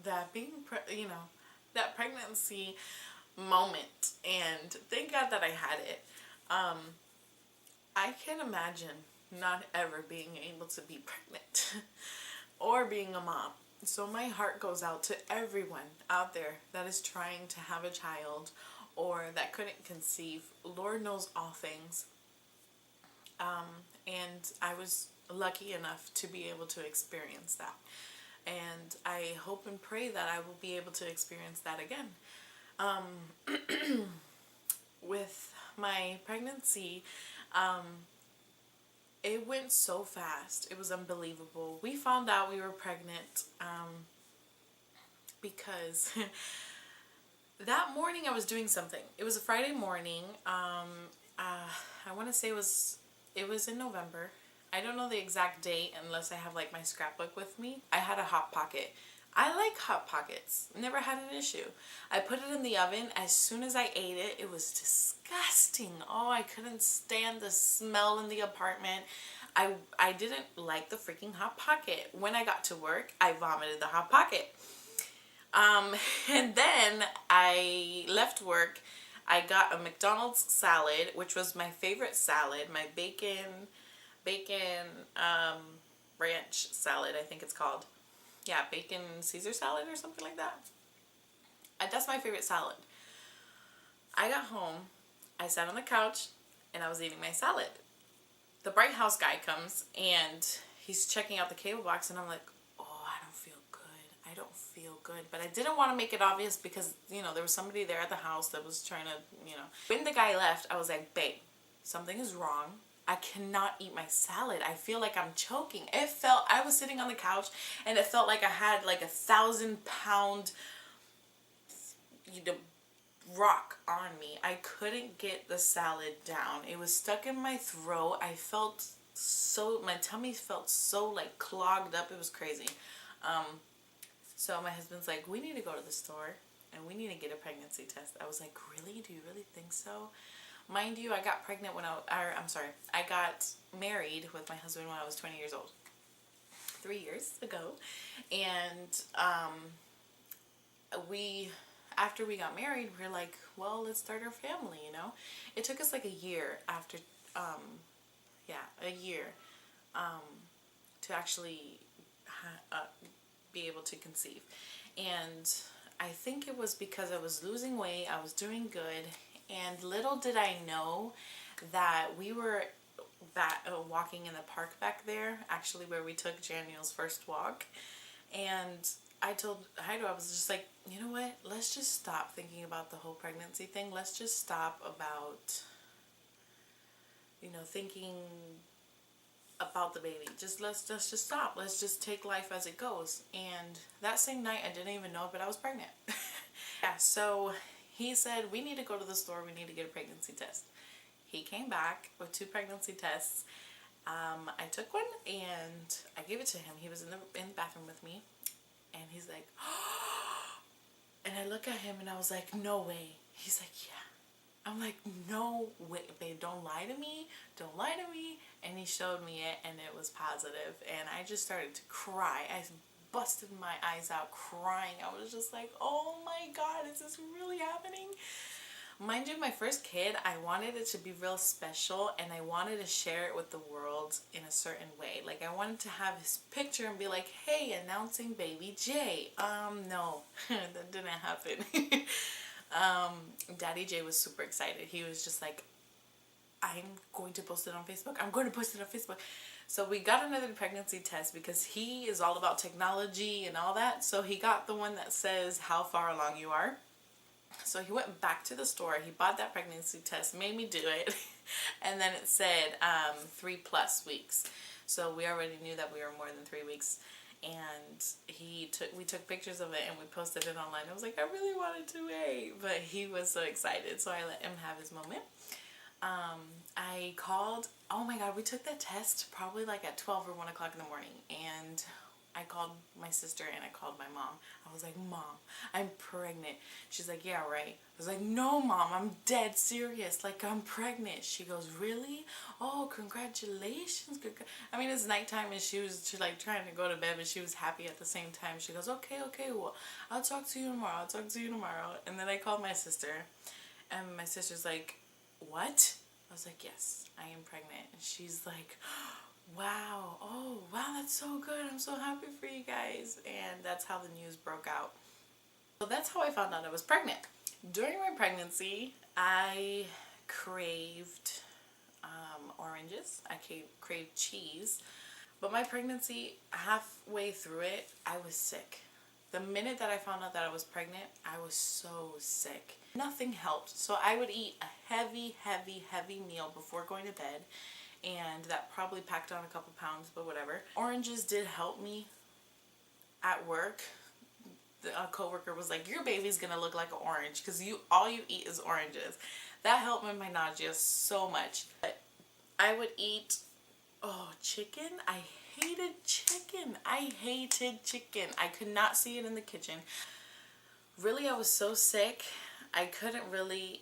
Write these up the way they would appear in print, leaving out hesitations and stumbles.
that that pregnancy moment, and thank God that I had it. I can't imagine not ever being able to be pregnant or being a mom. So my heart goes out to everyone out there that is trying to have a child or that couldn't conceive. Lord knows all things. And I was lucky enough to be able to experience that. And I hope and pray that I will be able to experience that again. With my pregnancy, it went so fast. It was unbelievable. We found out we were pregnant because that morning I was doing something. It was a Friday morning. I want to say it was in November. I don't know the exact date unless I have like my scrapbook with me. I had a Hot Pocket. I like Hot Pockets. Never had an issue. I put it in the oven. As soon as I ate it, it was disgusting. Oh, I couldn't stand the smell in the apartment. I didn't like the freaking Hot Pocket. When I got to work, I vomited the Hot Pocket. And then I left work. I got a McDonald's salad, which was my favorite salad. My bacon ranch salad, I think it's called. Yeah, bacon Caesar salad or something like that. That's my favorite salad. I got home, I sat on the couch, and I was eating my salad. The Bright House guy comes, and he's checking out the cable box, and I'm like, oh, I don't feel good. I don't feel good. But I didn't want to make it obvious because, you know, there was somebody there at the house that was trying to, you know. When the guy left, I was like, babe, something is wrong. I cannot eat my salad. I feel like I'm choking. I was sitting on the couch and it felt like I had like 1,000-pound rock on me. I couldn't get the salad down. It was stuck in my throat. My tummy felt so like clogged up. It was crazy. So my husband's like, we need to go to the store and we need to get a pregnancy test. I was like, really? Do you really think so? Mind you, I got pregnant I got married with my husband when I was 20 years old. 3 years ago. And after we got married, we were like, well, let's start our family, you know? It took us like a year after, to actually be able to conceive. And I think it was because I was losing weight, I was doing good. And little did I know that we were walking in the park back there, actually where we took JenniferInNails' first walk. And I told Heido, I was just like, you know what? Let's just stop thinking about the whole pregnancy thing. Let's just stop about, you know, thinking about the baby. Let's just stop. Let's just take life as it goes. And that same night, I didn't even know, but I was pregnant. Yeah, so he said, we need to go to the store. We need to get a pregnancy test. He came back with 2 pregnancy tests. I took one and I gave it to him. He was in the bathroom with me. And he's like, oh. And I look at him and I was like, no way. He's like, yeah. I'm like, no way. Babe, don't lie to me. Don't lie to me. And he showed me it and it was positive. And I just started to cry. I busted my eyes out crying. I was just like, oh my God, is this really happening? Mind you, my first kid, I wanted it to be real special and I wanted to share it with the world in a certain way. Like I wanted to have his picture and be like, hey, announcing baby J. No, that didn't happen. Daddy J was super excited. He was just like, I'm going to post it on Facebook. I'm going to post it on Facebook. So we got another pregnancy test because he is all about technology and all that. So he got the one that says how far along you are. So he went back to the store. He bought that pregnancy test, made me do it. And then it said 3+ weeks. So we already knew that we were more than 3 weeks. And we took pictures of it and we posted it online. I was like, I really wanted to wait. But he was so excited. So I let him have his moment. I called, oh my God, we took that test probably like at 12 or 1 o'clock in the morning, and I called my sister and I called my mom. I was like, Mom, I'm pregnant. She's like, yeah, right. I was like, no, Mom, I'm dead serious. Like, I'm pregnant. She goes, really? Oh, congratulations. I mean, it's nighttime and she like trying to go to bed, but she was happy at the same time. She goes, okay, well, I'll talk to you tomorrow. I'll talk to you tomorrow. And then I called my sister and my sister's like, what? I was like, yes, I am pregnant. And she's like, wow, oh, wow, that's so good. I'm so happy for you guys. And that's how the news broke out. So that's how I found out I was pregnant. During my pregnancy, I craved oranges. I craved cheese. But my pregnancy, halfway through it, I was sick. The minute that I found out that I was pregnant, I was so sick. Nothing helped. So I would eat a heavy meal before going to bed. And that probably packed on a couple pounds, but whatever. Oranges did help me at work. A coworker was like, your baby's gonna look like an orange because all you eat is oranges. That helped with my nausea so much. But I would eat, chicken. I hated chicken. I could not see it in the kitchen. Really, I was so sick. I couldn't really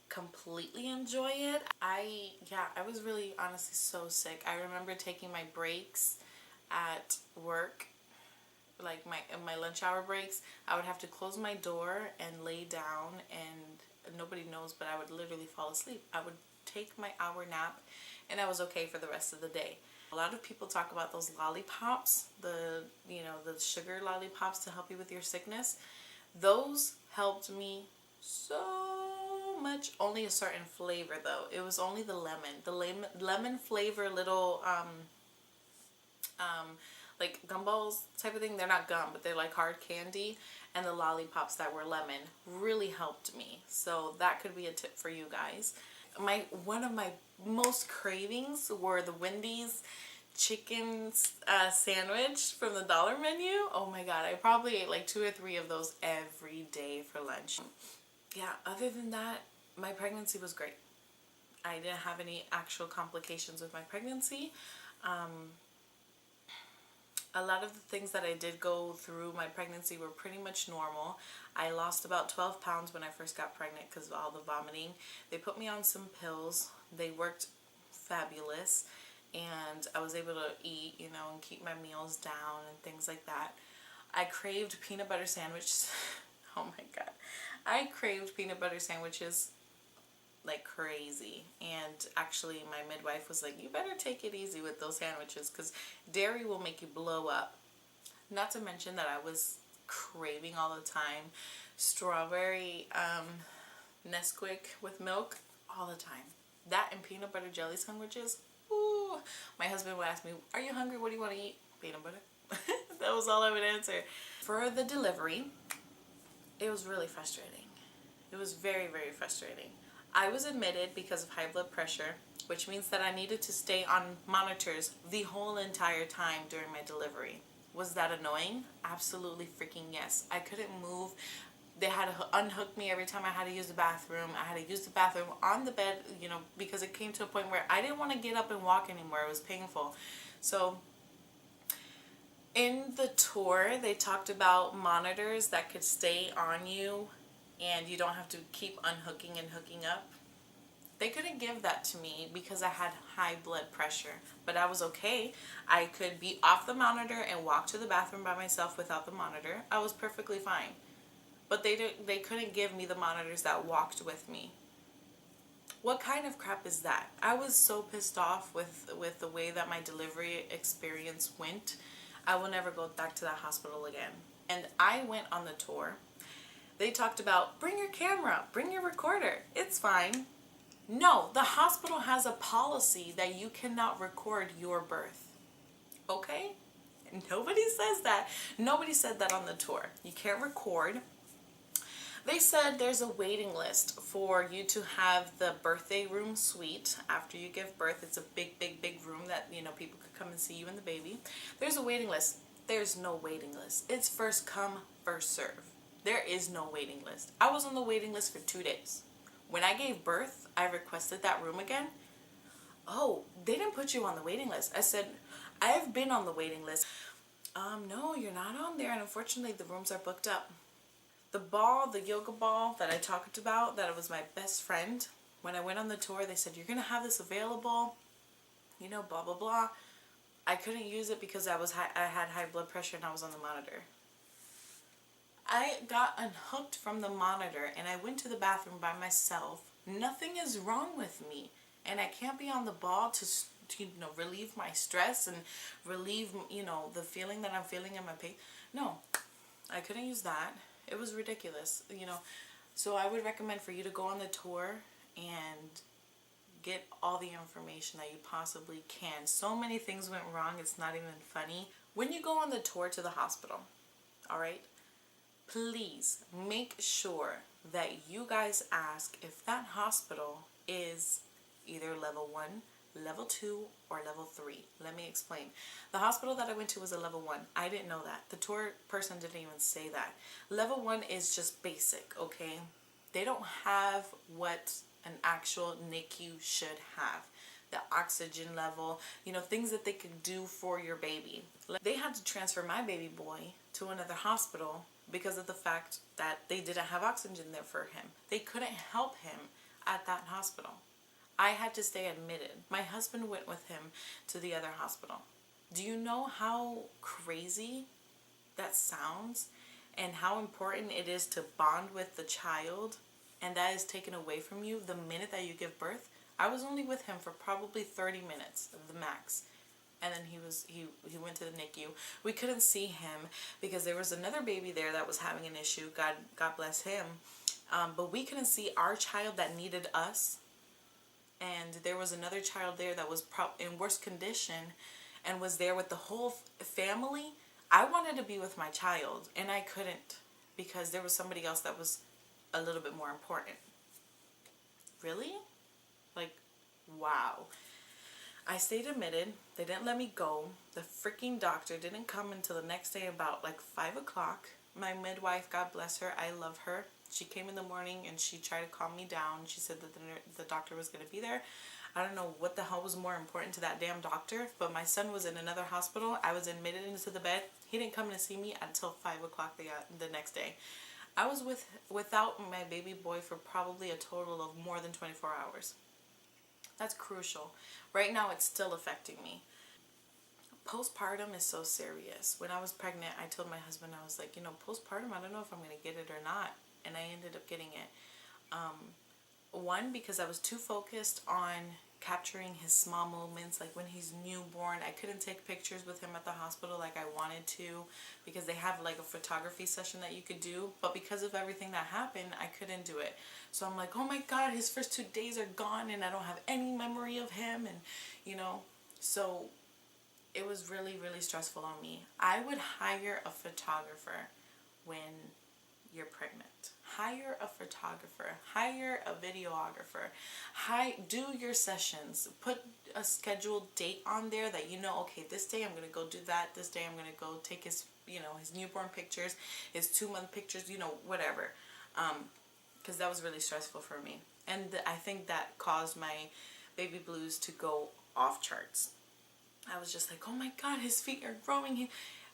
completely enjoy it. I was really honestly so sick. I remember taking my breaks at work, like my lunch hour breaks. I would have to close my door and lay down, and nobody knows, but I would literally fall asleep. I would take my hour nap and I was okay for the rest of the day. A lot of people talk about those lollipops, the sugar lollipops to help you with your sickness. Those helped me so much. Only a certain flavor though. It was only the lemon flavor little like gumballs type of thing. They're not gum, but they're like hard candy, and the lollipops that were lemon really helped me. So that could be a tip for you guys. One of my most cravings were the Wendy's chicken sandwich from the dollar menu. Oh my god, I probably ate like 2 or 3 of those every day for lunch. Yeah, other than that, my pregnancy was great. I didn't have any actual complications with my pregnancy. A lot of the things that I did go through my pregnancy were pretty much normal. I lost about 12 pounds when I first got pregnant because of all the vomiting. They put me on some pills. They worked fabulous, and I was able to eat, and keep my meals down and things like that. I craved peanut butter sandwiches. Oh my god. I craved peanut butter sandwiches like crazy, and actually my midwife was like, you better take it easy with those sandwiches because dairy will make you blow up. Not to mention that I was craving all the time strawberry Nesquik with milk all the time. That and peanut butter jelly sandwiches. Ooh. My husband would ask me, are you hungry? What do you want to eat? Peanut butter. That was all I would answer. For the delivery, it was really frustrating. It was very frustrating. I was admitted because of high blood pressure, which means that I needed to stay on monitors the whole entire time during my delivery. Was that annoying? Absolutely freaking yes. I couldn't move. They had to unhook me every time I had to use the bathroom. I had to use the bathroom on the bed, because it came to a point where I didn't want to get up and walk anymore. It was painful. So in the tour, they talked about monitors that could stay on you and you don't have to keep unhooking and hooking up. They couldn't give that to me because I had high blood pressure, but I was okay. I could be off the monitor and walk to the bathroom by myself without the monitor. I was perfectly fine. But they couldn't give me the monitors that walked with me. What kind of crap is that? I was so pissed off with the way that my delivery experience went. I will never go back to that hospital again. And I went on the tour. They talked about, bring your camera, bring your recorder. It's fine. No, the hospital has a policy that you cannot record your birth. Okay? Nobody says that. Nobody said that on the tour. You can't record. They said there's a waiting list for you to have the birthday room suite after you give birth. It's a big room that, people could come and see you and the baby. There's a waiting list. There's no waiting list. It's first come, first serve. There is no waiting list. I was on the waiting list for 2 days. When I gave birth, I requested that room again. Oh, they didn't put you on the waiting list. I said, I've been on the waiting list. No, you're not on there, and unfortunately the rooms are booked up. The ball, the yoga ball that I talked about, that was my best friend, when I went on the tour, they said, you're going to have this available, you know, blah, blah, blah. I couldn't use it because I had high blood pressure and I was on the monitor. I got unhooked from the monitor and I went to the bathroom by myself. Nothing is wrong with me, and I can't be on the ball to you know, relieve my stress and relieve, you know, the feeling that I'm feeling in my pain. No, I couldn't use that. It was ridiculous, you know. So I would recommend for you to go on the tour and get all the information that you possibly can. So many things went wrong, it's not even funny. When you go on the tour to the hospital, all right, please make sure that you guys ask if that hospital is either level 1, level 2, or level 3. Let me explain. The hospital that I went to was a level 1. I didn't know that. The tour person didn't even say that. Level 1 is just basic, okay? They don't have what an actual NICU should have. The oxygen level, you know, things that they could do for your baby. They had to transfer my baby boy to another hospital because of the fact that they didn't have oxygen there for him. They couldn't help him at that hospital. I had to stay admitted. My husband went with him to the other hospital. Do you know how crazy that sounds and how important it is to bond with the child, and that is taken away from you the minute that you give birth? I was only with him for probably 30 minutes, the max. And then he went to the NICU. We couldn't see him because there was another baby there that was having an issue. God bless him. But we couldn't see our child that needed us. And there was another child there that was in worse condition and was there with the whole family. I wanted to be with my child, and I couldn't because there was somebody else that was a little bit more important. Really? Like, wow. I stayed admitted. They didn't let me go. The freaking doctor didn't come until the next day about like 5 o'clock. My midwife, God bless her, I love her. She came in the morning and she tried to calm me down. She said that the doctor was going to be there. I don't know what the hell was more important to that damn doctor, but my son was in another hospital. I was admitted into the bed. He didn't come to see me until 5 o'clock the next day. I was without my baby boy for probably a total of more than 24 hours. That's crucial. Right now, it's still affecting me. Postpartum is so serious. When I was pregnant, I told my husband, I was like, you know, postpartum, I don't know if I'm going to get it or not. And I ended up getting it. One, because I was too focused on capturing his small moments, like when he's newborn. I couldn't take pictures with him at the hospital like I wanted to because they have like a photography session that you could do, but because of everything that happened, I couldn't do it. So I'm like, oh my god, his first 2 days are gone and I don't have any memory of him, and you know, so it was really, really stressful on me. I would hire a photographer when you're pregnant. Hire a photographer. Hire a videographer. Do your sessions. Put a scheduled date on there that you know, okay, this day I'm going to go do that. This day I'm going to go take his, you know, his newborn pictures, his 2-month pictures, you know, whatever. Because that was really stressful for me. And I think that caused my baby blues to go off charts. I was just like, oh my god, his feet are growing.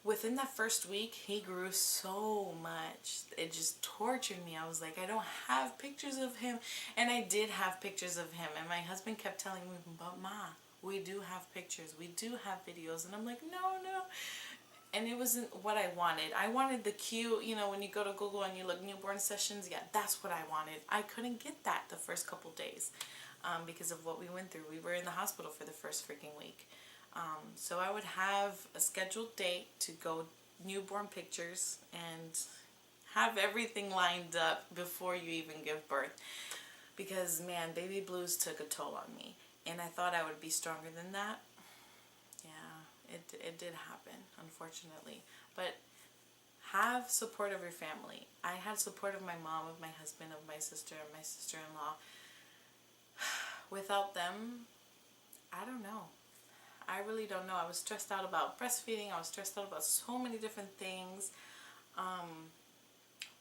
Within that first week, he grew so much. It just tortured me. I was like, I don't have pictures of him. And I did have pictures of him. And my husband kept telling me, but Ma, we do have pictures. We do have videos. And I'm like, no. And it wasn't what I wanted. I wanted the cute, you know, when you go to Google and you look newborn sessions. Yeah, that's what I wanted. I couldn't get that the first couple days because of what we went through. We were in the hospital for the first freaking week. So I would have a scheduled date to go newborn pictures and have everything lined up before you even give birth. Because, man, baby blues took a toll on me. And I thought I would be stronger than that. Yeah, it did happen, unfortunately. But have support of your family. I had support of my mom, of my husband, of my sister, and my sister-in-law. Without them, I don't know. I really don't know. I was stressed out about breastfeeding. I was stressed out about so many different things.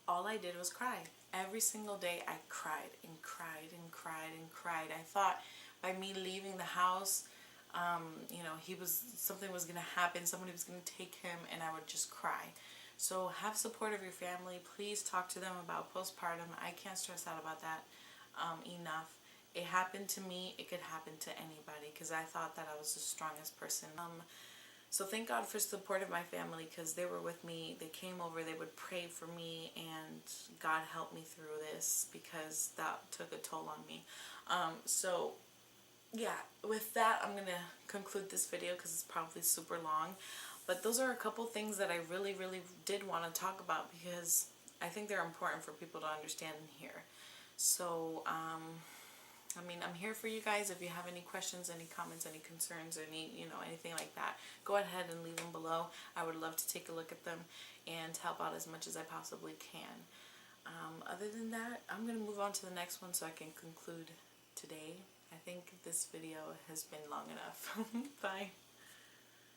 All I did was cry. Every single day I cried and cried and cried and cried. I thought by me leaving the house, You know, something was going to happen, somebody was going to take him, and I would just cry. So have support of your family. Please talk to them about postpartum. I can't stress out about that enough. It happened to me. It could happen to anybody because I thought that I was the strongest person. So thank God for support of my family because they were with me. They came over. They would pray for me, and God helped me through this because that took a toll on me. So yeah, with that, I'm gonna conclude this video because it's probably super long. But those are a couple things that I really, really did want to talk about because I think they're important for people to understand and hear. So, I mean, I'm here for you guys. If you have any questions, any comments, any concerns, any, anything like that, go ahead and leave them below. I would love to take a look at them and help out as much as I possibly can. Other than that, I'm going to move on to the next one so I can conclude today. I think this video has been long enough. Bye.